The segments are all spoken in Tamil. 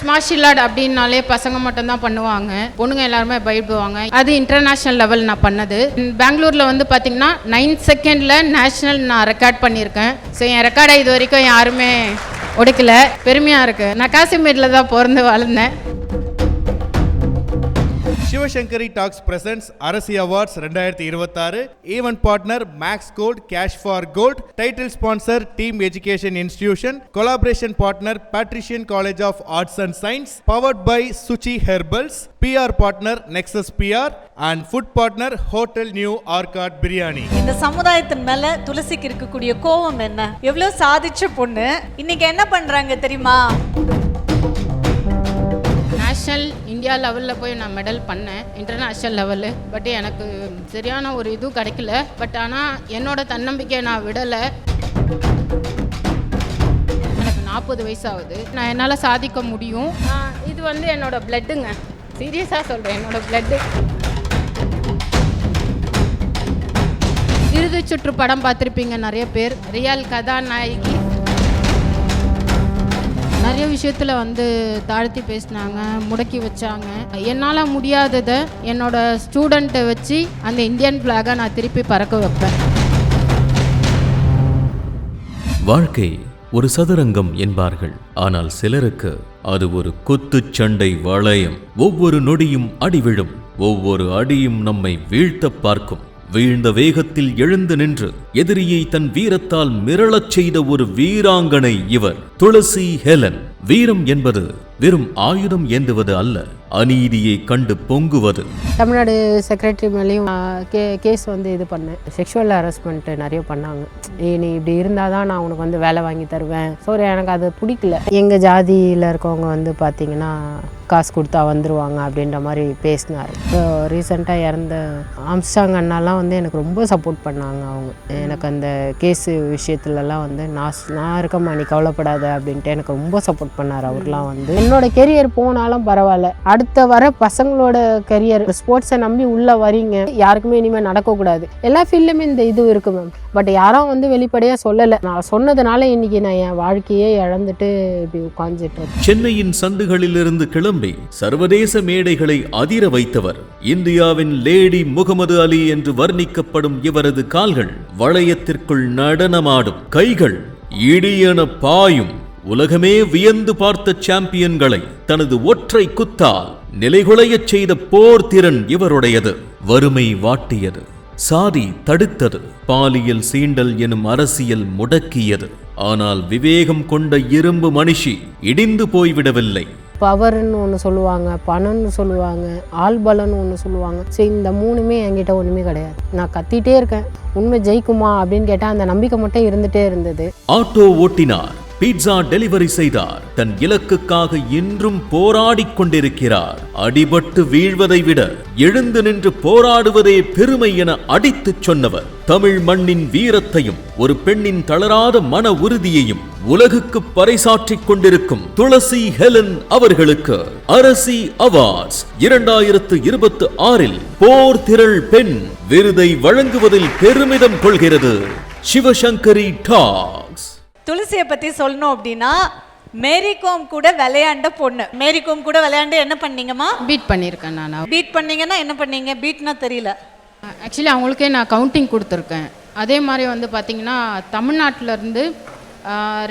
மிக்ஸ் மார்ஷியல் ஆர்ட் அப்படின்னாலே பசங்க மட்டும்தான் பண்ணுவாங்க, பொண்ணுங்க எல்லாருமே பயப்படுவாங்க. அது இன்டர்நேஷ்னல் லெவல் நான் பண்ணது. பெங்களூரில் வந்து பார்த்தீங்கன்னா 9 செகண்டில் நேஷ்னல் நான் ரெக்கார்ட் பண்ணியிருக்கேன். ஸோ என் ரெக்கார்டை இது வரைக்கும் யாருமே உடைக்கல. பெருமையாக இருக்குது. நான் காசிமேட்டில் தான் பிறந்து வளர்ந்தேன். Sivasankari talks presents Arasi awards 2026. Event partner Max Gold, cash for gold. Title sponsor team education institution. Collaboration partner Patrician college of arts and science. Powered by Suchi herbals. PR partner Nexus PR and food partner hotel new Arcot biryani. இந்த சமுதாயத்தின் மேல துளசிக்கு இருக்கக்கூடிய கோபம் என்ன? எவ்வளவு சாதிச்ச பொண்ணு இன்னைக்கு என்ன பண்றாங்க தெரியுமா? நேஷ்னல் இந்தியா லெவலில் போய் நான் மெடல் பண்ணேன், இன்டர்நேஷ்னல் லெவலு. பட் எனக்கு சரியான ஒரு இதுவும் கிடைக்கல. பட் ஆனால் என்னோட தன்னம்பிக்கையை நான் விடலை. எனக்கு 40 வயசு ஆகுது. நான் என்னால் சாதிக்க முடியும். இது வந்து என்னோட பிளட்டுங்க, சீரியஸாக சொல்கிறேன், என்னோட பிளட்டு. இறுதி சுற்று படம் பார்த்துருப்பீங்க நிறைய பேர். ரியல் கதாநாயகி நிறைய விஷயத்தில் வந்து தாழ்த்தி பேசினாங்க, முடக்கி வச்சாங்க. என்னால் முடியாததை என்னோட ஸ்டூடெண்ட்டை வச்சு அந்த இந்தியன் ஃப்ளாகை நான் திருப்பி பறக்க வைப்பேன். வாழ்க்கை ஒரு சதுரங்கம் என்பார்கள். ஆனால் சிலருக்கு அது ஒரு குத்துச்சண்டை வளையம். ஒவ்வொரு நொடியும் அடி விழும், ஒவ்வொரு அடியும் நம்மை வீழ்த்த பார்க்கும். வீழ்ந்த வேகத்தில் எழுந்து நின்று எதிரியை தன் வீரத்தால் மிரளச் செய்த ஒரு வீராங்கனை இவர், துளசி ஹெலன். வீரம் என்பது வெறும் ஆயுதம் ஏந்துவது அல்ல, அநீதியை கண்டு பொங்குவது. தமிழ்நாடு செக்ரட்டரி மேலேயும் கேஸ் வந்து இது பண்ணேன். செக்ஷுவல் ஹராஸ்மெண்ட் நிறைய பண்ணாங்க. நீ இப்படி இருந்தால் தான் நான் உனக்கு வந்து வேலை வாங்கி தருவேன். ஸோ எனக்கு அது பிடிக்கல. எங்கள் ஜாதியில் இருக்கவங்க வந்து பார்த்திங்கன்னா காசு கொடுத்தா வந்துடுவாங்க அப்படின்ற மாதிரி பேசினார். இப்போ ரீசெண்டாக இறந்த ஆம்ஸ்டாங் அண்ணாலாம் வந்து எனக்கு ரொம்ப சப்போர்ட் பண்ணாங்க. அவங்க எனக்கு அந்த கேஸு விஷயத்துலலாம் வந்து நான் இருக்கம்மா, நீ கவலைப்படாத அப்படின்ட்டு எனக்கு ரொம்ப சப்போர்ட் பண்ணார். அவர்லாம் வந்து என்னோட கெரியர் போனாலும் பரவாயில்ல, அடுத்த வர பசங்களோட கெரியர், ஸ்போர்ட்ஸை நம்பி உள்ளே வரீங்க, யாருக்குமே இனிமேல் நடக்கக்கூடாது. எல்லா ஃபீல்டுமே இந்த இது இருக்குது மேம். பட் யாரும் வந்து வெளிப்படையாக சொல்லலை. நான் சொன்னதுனால இன்னைக்கு நான் என் வாழ்க்கையே இழந்துட்டு இப்படி உட்காந்துட்டு. சென்னையின் சந்துகளிலிருந்து கிளம்பி சர்வதேச மேடைகளை அதிர வைத்தவர். இந்தியாவின் லேடி முகமது அலி என்று வர்ணிக்கப்படும் இவரது கால்கள் வளையத்திற்குள் நடனமாடும், கைகள் இடியென பாயும். உலகமே வியந்து பார்த்த சாம்பியன்களை தனது ஒற்றை குத்தால் நிலைகுலையச் செய்த போர் திறன் இவருடையது. வறுமை வாட்டியது, சாதி தடுத்தது, பாலியல் சீண்டல் எனும் அரசியல் முடக்கியது. ஆனால் விவேகம் கொண்ட இரும்பு மனுஷி இடிந்து போய்விடவில்லை. பவர்னு ஒன்று சொல்லுவாங்க, பணம்னு சொல்லுவாங்க, ஆள்பலன்னு ஒன்று சொல்லுவாங்க. ஸோ இந்த மூணுமே என்கிட்ட ஒன்றுமே கிடையாது. நான் கத்திட்டே இருக்கேன், உண்மை ஜெயிக்குமா அப்படின்னு கேட்டால் அந்த நம்பிக்கை மட்டும் இருந்துகிட்டே இருந்தது. ஆட்டோ ஓட்டினார், பீட்சா டெலிவரி செய்தார், தன் இலக்குக்காக இன்றும் போராடிக் கொண்டிருக்கிறார். அடிபட்டு வீழ்வதை விட எழுந்து நின்று போராடுவதே பெருமை என அடித்துச் சொன்னவர். தமிழ் மண்ணின் வீரத்தையும் ஒரு பெண்ணின் தளராத மன உறுதியையும் உலகுக்கு பறைசாற்றிக் கொண்டிருக்கும் துளசி ஹெலன் அவர்களுக்கு அரசி அவார்ட்ஸ் 2026 போர் திரள் பெண் விருதை வழங்குவதில் பெருமிதம் கொள்கிறது சிவசங்கரி டாக்ஸ். துளசியை பத்தி சொல்லணும் அப்படின்னா, மேரிகோம் கூட விளையாண்ட பொண்ணு. மேரிகோம் கூட விளையாண்டு என்ன பண்ணீங்கம்மா? பீட் பண்ணியிருக்கேன். நான் பீட் பண்ணீங்கன்னா என்ன பண்ணீங்க? பீட்னா தெரியல. ஆக்சுவலி அவங்களுக்கே நான் கவுண்டிங் கொடுத்துருக்கேன். அதே மாதிரி வந்து பார்த்திங்கன்னா தமிழ்நாட்டிலேருந்து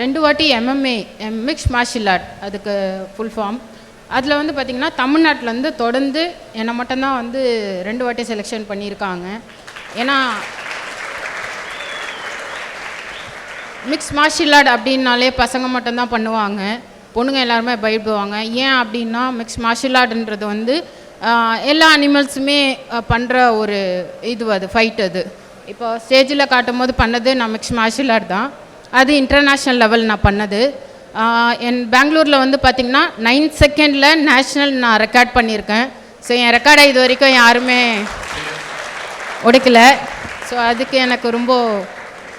2 வாட்டி MMA மிக்ஸ் மார்ஷியல் ஆர்ட், அதுக்கு ஃபுல் ஃபார்ம். அதில் வந்து பார்த்திங்கன்னா தமிழ்நாட்டிலேருந்து தொடர்ந்து என்னை மட்டும்தான் வந்து 2 வாட்டி செலெக்ஷன் பண்ணியிருக்காங்க. ஏன்னா மிக்ஸ் மார்ஷியல் ஆர்ட் அப்படின்னாலே பசங்க மட்டும்தான் பண்ணுவாங்க, பொண்ணுங்க எல்லாருமே பயப்படுவாங்க. ஏன் அப்படின்னா மிக்ஸ் மார்ஷியல் ஆர்ட்ன்றது வந்து எல்லா அனிமல்ஸுமே பண்ணுற ஒரு இது, அது ஃபைட். அது இப்போ ஸ்டேஜில் காட்டும் போது பண்ணது நான் மிக்ஸ் மார்ஷியல் ஆர்ட் தான். அது இன்டர்நேஷ்னல் லெவல் நான் பண்ணது. என் பெங்களூரில் வந்து பார்த்திங்கன்னா 9 செகண்டில் நேஷ்னல் நான் ரெக்கார்ட் பண்ணியிருக்கேன். ஸோ என் ரெக்கார்டை இது வரைக்கும் யாருமே உடைக்கல. ஸோ அதுக்கு எனக்கு ரொம்ப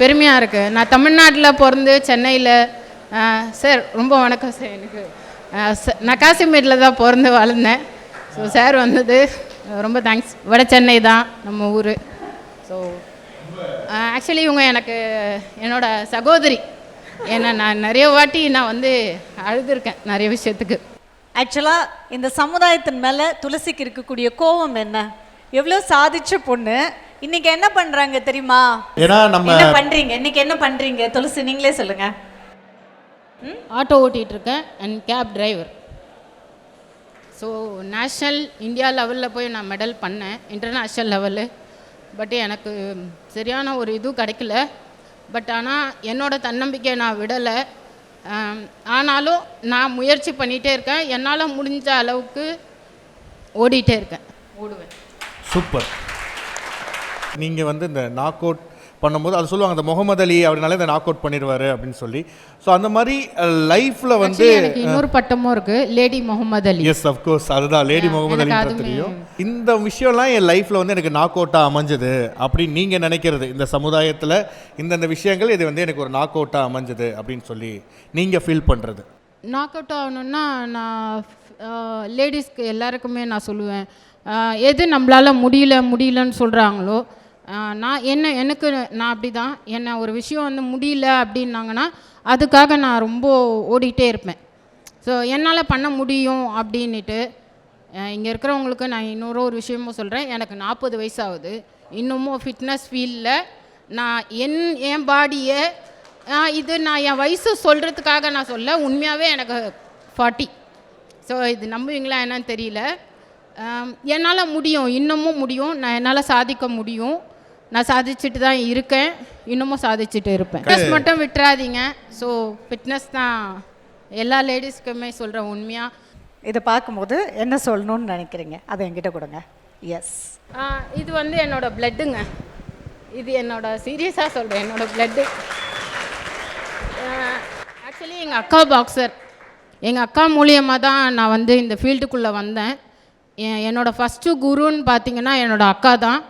பெருமையாக இருக்குது. நான் தமிழ்நாட்டில் பிறந்து சென்னையில், சார் ரொம்ப வணக்கம் சார், எனக்கு நான் காசிமேட்டில் தான் பிறந்து வளர்ந்தேன். ஸோ சார் வந்தது ரொம்ப தேங்க்ஸ். வட சென்னை தான் நம்ம ஊர். ஸோ ஆக்சுவலி இவங்க எனக்கு என்னோட சகோதரி. ஏன்னா நான் நிறைய வாட்டி நான் வந்து அழுதுருக்கேன் நிறைய விஷயத்துக்கு. ஆக்சுவலாக இந்த சமுதாயத்தின் மேலே துளசிக்கு இருக்கக்கூடிய கோபம் என்ன? எவ்வளோ சாதிச்ச பொண்ணு இன்னைக்கு என்ன பண்றாங்க தெரியுமா? ஏன்னா நம்ம என்ன பண்றீங்க இன்னைக்கு? என்ன பண்றீங்க துளசி, நீங்களே சொல்லுங்க. ஆட்டோ ஓட்டிகிட்டு இருக்கேன் and cab driver. So national India லெவலில் போய் நான் மெடல் பண்ணேன், இன்டர்நேஷ்னல் லெவலு. பட் எனக்கு சரியான ஒரு இது கிடைக்கல. பட் ஆனால் என்னோடய தன்னம்பிக்கையை நான் விடலை. ஆனாலும் நான் முயற்சி பண்ணிகிட்டே இருக்கேன். என்னால் முடிஞ்ச அளவுக்கு ஓடிட்டே இருக்கேன், ஓடுவேன். சூப்பர். நீங்கள் வந்து இந்த நாக் அவுட் பண்ணும்போது அது சொல்லுவாங்க, அந்த முகமது அலி அப்படினாலே இந்த நாக் அவுட் பண்ணிடுவார் அப்படின்னு சொல்லி. ஸோ அந்த மாதிரி லைஃப்பில் வந்து எனக்கு இன்னொரு பட்டமும் இருக்குது, லேடி முகமது அலி. எஸ் அஃப்கோர்ஸ், அதுதான் லேடி முகமது அலி தெரியும். இந்த விஷயம்லாம் என் லைஃப்பில் வந்து எனக்கு நாக் அவுட்டாக அமைஞ்சது அப்படின்னு நீங்கள் நினைக்கிறது, இந்த சமுதாயத்தில் இந்தந்த விஷயங்கள் இது வந்து எனக்கு ஒரு நாக் அவுட்டாக அமைஞ்சது அப்படின்னு சொல்லி நீங்கள் ஃபீல் பண்ணுறது? நாக் அவுட் ஆகணுன்னா நான் லேடிஸ்க்கு எல்லாருக்குமே நான் சொல்லுவேன், எது நம்மளால் முடியலன்னு சொல்கிறாங்களோ, எனக்கு நான் அப்படி தான். என்ன ஒரு விஷயம் வந்து முடியல அப்படின்னாங்கன்னா அதுக்காக நான் ரொம்ப ஓடிட்டே இருப்பேன். ஸோ என்னால் பண்ண முடியும் அப்படின்ட்டு. இங்கே இருக்கிறவங்களுக்கு நான் ஒரு விஷயமும் சொல்கிறேன், எனக்கு 40 வயசு ஆகுது. இன்னமும் ஃபிட்னஸ் ஃபீல்டில் நான் என் பாடியை இது நான் என் வயசு சொல்கிறதுக்காக நான் சொல்ல, உண்மையாகவே எனக்கு 40. ஸோ இது நம்புவீங்களா என்னன்னு தெரியல. என்னால் முடியும், இன்னமும் முடியும், என்னால் சாதிக்க முடியும். நான் சாதிச்சுட்டு தான் இருக்கேன், இன்னமும் சாதிச்சுட்டு இருப்பேன். ஃபிட்னஸ் மட்டும் விட்டுறாதீங்க. ஸோ ஃபிட்னஸ் தான் எல்லா லேடிஸ்க்குமே சொல்கிறேன் உண்மையாக. இதை பார்க்கும்போது என்ன சொல்லணும்னு நினைக்கிறீங்க அதை என்கிட்ட கொடுங்க. எஸ், இது வந்து என்னோடய பிளட்டுங்க. இது சீரியஸாக சொல்கிறேன், என்னோடய பிளட்டு. ஆக்சுவலி எங்கள் அக்கா பாக்ஸர். எங்கள் அக்கா மூலியமாக தான் நான் வந்து இந்த ஃபீல்டுக்குள்ளே வந்தேன். என்னோடய ஃபஸ்ட்டு குருன்னு பார்த்தீங்கன்னா என்னோடய அக்கா தான்.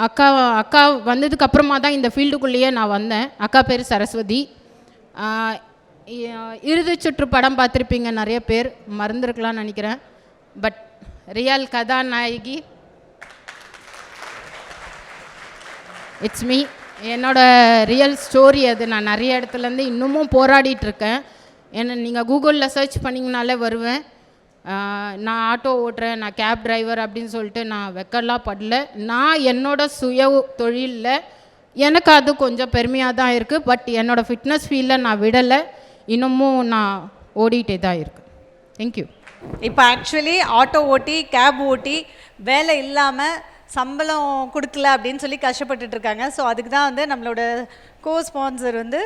அக்கா வந்ததுக்கப்புறமா தான் இந்த ஃபீல்டுக்குள்ளேயே நான் வந்தேன். அக்கா பேர் சரஸ்வதி. இறுதிச் சுற்று படம் பார்த்துருப்பீங்க நிறைய பேர், மறந்துருக்கலாம்னு நினைக்கிறேன். பட் ரியல் கதாநாயகி இட்ஸ் மீ. என்னோடய ரியல் ஸ்டோரி அது. நான் நிறைய இடத்துலேருந்து இன்னமும் போராடிட்டுருக்கேன். நீங்கள் கூகுளில் சர்ச் பண்ணிங்கனாலே வருவேன். நான் ஆட்டோ ஓட்டுறேன், நான் கேப் டிரைவர் அப்படின்னு சொல்லிட்டு நான் வெக்கலாம் படல. நான் என்னோடய சுய தொழிலில் எனக்கு அது கொஞ்சம் பெருமையாக தான் இருக்குது. பட் என்னோடய ஃபிட்னஸ் ஃபீல்டில் நான் விடலை, இன்னமும் நான் ஓடிட்டே தான் இருக்கேன். தேங்க்யூ. இப்போ ஆக்சுவலி ஆட்டோ ஓட்டி கேப் ஓட்டி வேலை இல்லாமல் சம்பளம் கொடுக்கல அப்படின்னு சொல்லி கஷ்டப்பட்டுட்டு இருக்காங்க. ஸோ அதுக்கு தான் வந்து நம்மளோட ஸ்பான்சர் வந்து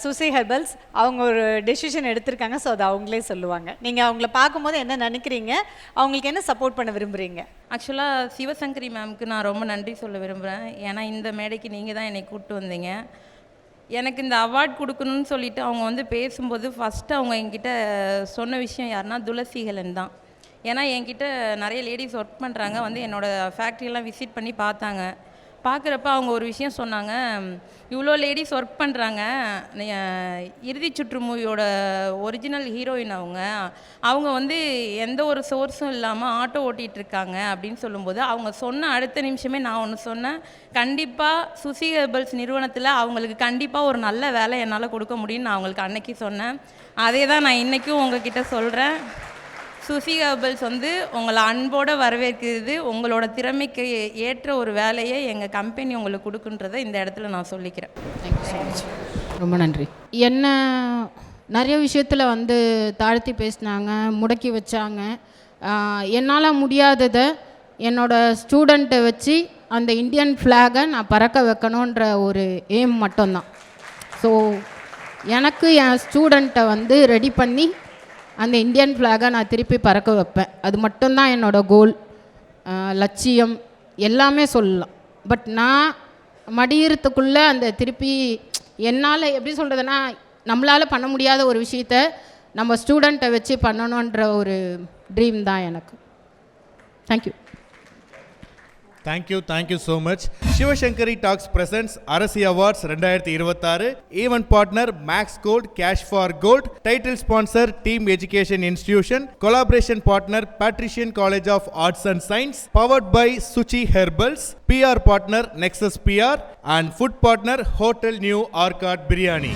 சுசி ஹெர்பல்ஸ் அவங்க ஒரு டெசிஷன் எடுத்திருக்காங்க. ஸோ அது அவங்களே சொல்லுவாங்க. நீங்கள் அவங்கள பார்க்கும்போது என்ன நினைக்கிறீங்க, அவங்களுக்கு என்ன சப்போர்ட் பண்ண விரும்புகிறீங்க? ஆக்சுவலாக சிவசங்கரி மேம்க்கு நான் ரொம்ப நன்றி சொல்ல விரும்புகிறேன். ஏன்னா இந்த மேடைக்கு நீங்கள் தான் என்னை கூப்பிட்டு வந்தீங்க. எனக்கு இந்த அவார்ட் கொடுக்கணும்னு சொல்லிட்டு அவங்க வந்து பேசும்போது ஃபஸ்ட்டு அவங்க என்கிட்ட சொன்ன விஷயம் யாருன்னா துளசிகலன் தான். ஏன்னா என்கிட்ட நிறைய லேடிஸ் ஒர்க் பண்ணுறாங்க, வந்து என்னோடய ஃபேக்ட்ரியெல்லாம் விசிட் பண்ணி பார்த்தாங்க. பார்க்குறப்ப அவங்க ஒரு விஷயம் சொன்னாங்க, இவ்வளோ லேடிஸ் ஒர்க் பண்ணுறாங்க, இறுதிச் சுற்று மூவியோட ஒரிஜினல் ஹீரோயின் அவங்க வந்து எந்த ஒரு சோர்ஸும் இல்லாமல் ஆட்டோ ஓட்டிகிட்டு இருக்காங்க அப்படின்னு சொல்லும்போது அவங்க சொன்ன அடுத்த நிமிஷமே நான் ஒன்று சொன்னேன், கண்டிப்பாக சுசி ஹெர்பல்ஸ் நிறுவனத்தில் அவங்களுக்கு கண்டிப்பாக ஒரு நல்ல வேலை என்னால் கொடுக்க முடியும்னு நான் அவங்களுக்கு அன்னைக்கு சொன்னேன். அதே தான் நான் இன்றைக்கும் உங்ககிட்ட சொல்கிறேன். சுசி ஹெர்பல்ஸ் வந்து உங்களை அன்போடு வரவேற்கிறது. உங்களோட திறமைக்கு ஏற்ற ஒரு வேலையை எங்கள் கம்பெனி உங்களுக்கு கொடுக்குன்றதை இந்த இடத்துல நான் சொல்லிக்கிறேன். Thank you so much. ரொம்ப நன்றி. என்ன நிறைய விஷயத்தில் வந்து தாழ்த்தி பேசினாங்க, முடக்கி வச்சாங்க. என்னால் முடியாததை என்னோடய ஸ்டூடெண்ட்டை வச்சு அந்த இந்தியன் ஃப்ளாகை நான் பறக்க வைக்கணுன்ற ஒரு எய்ம் மட்டும்தான். ஸோ எனக்கு என் ஸ்டூடெண்ட்டை வந்து ரெடி பண்ணி அந்த இந்தியன் ஃப்ளாகை நான் திருப்பி பறக்க வைப்பேன். அது மட்டும்தான் என்னோடய கோல், லட்சியம் எல்லாமே சொல்லலாம். பட் நான் மடியறதுக்குள்ளே அந்த திருப்பி என்னால் எப்படி சொல்கிறதுனா, நம்மளால் பண்ண முடியாத ஒரு விஷயத்த நம்ம ஸ்டூடெண்ட்டை வச்சு பண்ணணுன்ற ஒரு ட்ரீம் தான் எனக்கு. Thank you. Thank you so much. Shivashankari Talks presents Arasi Awards 2026. Event partner Max Gold, Cash for Gold. Title sponsor Team Education Institution. Collaboration partner Patrician College of Arts and Science. Powered by Suchi Herbals. PR partner Nexus PR. And food partner Hotel New Arcade Biryani.